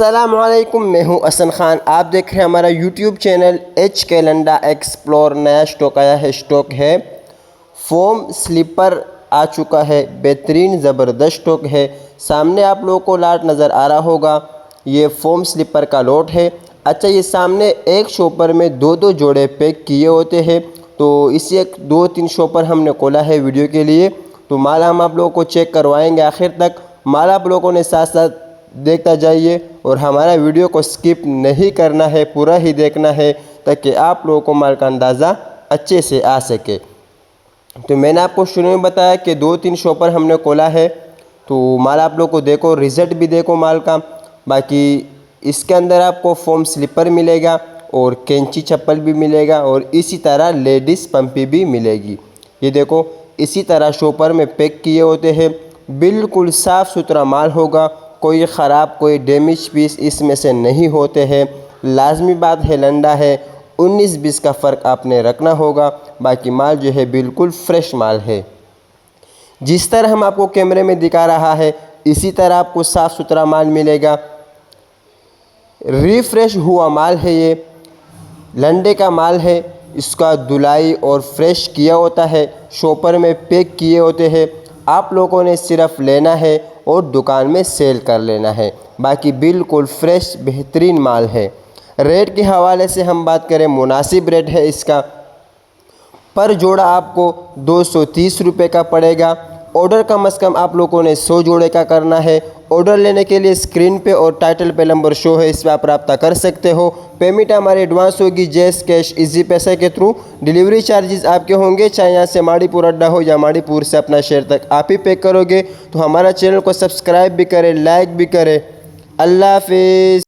अस्सलामुअलैकुम, मैं हूं हसन खान। आप देख रहे हैं हमारा यूट्यूब चैनल एच के लंडा एक्सप्लोर। नया स्टॉक आया है, स्टॉक है फोम स्लीपर आ चुका है। बेहतरीन ज़बरदस्त स्टॉक है। सामने आप लोगों को लाट नज़र आ रहा होगा, ये फोम स्लीपर का लोट है। अच्छा, ये सामने एक शॉपर में दो दो जोड़े पैक किए होते हैं, तो इसी एक दो तीन शॉपर हमने खोला है वीडियो के लिए। तो माल हम आप लोगों को चेक करवाएंगे आखिर तक। माल आप लोगों ने साथ साथ देखता जाइए और हमारा वीडियो को स्किप नहीं करना है, पूरा ही देखना है ताकि आप लोगों को माल का अंदाज़ा अच्छे से आ सके। तो मैंने आपको शुरू में बताया कि दो तीन शॉपर हमने खोला है, तो माल आप लोग को देखो, रिज़ल्ट भी देखो माल का। बाकी इसके अंदर आपको फोम स्लीपर मिलेगा और कैंची चप्पल भी मिलेगा और इसी तरह लेडीज़ पंपी भी मिलेगी। ये देखो, इसी तरह शॉपर में पैक किए होते हैं। बिल्कुल साफ़ सुथरा माल होगा, कोई ख़राब कोई डैमेज पीस इसमें से नहीं होते हैं। लाजमी बात है, लंडा है, 19-20 का फ़र्क आपने रखना होगा। बाकी माल जो है बिल्कुल फ्रेश माल है। जिस तरह हम आपको कैमरे में दिखा रहा है इसी तरह आपको साफ़ सुथरा माल मिलेगा। रिफ्रेश हुआ माल है, ये लंडे का माल है। इसका धुलाई और फ्रेश किया होता है, शॉपर में पैक किए होते हैं। आप लोगों ने सिर्फ लेना है और दुकान में सेल कर लेना है। बाकी बिल्कुल फ्रेश बेहतरीन माल है। रेट के हवाले से हम बात करें, मुनासिब रेट है इसका। पर जोड़ा आपको 230 रुपये का पड़ेगा। ऑर्डर कम से कम आप लोगों ने 100 जोड़े का करना है। ऑर्डर लेने के लिए स्क्रीन पे और टाइटल पे नंबर शो है, इस पर आप रब्ता कर सकते हो। पेमेंट हमारी एडवांस होगी, जैस कैश इजी पैसे के थ्रू। डिलीवरी चार्जेस आपके होंगे, चाहे यहाँ से माड़ीपुर अड्डा हो या माड़ीपुर से अपना शहर तक आप ही पे करोगे। तो हमारा चैनल को सब्सक्राइब भी करें, लाइक भी करें। अल्लाह हाफिज़।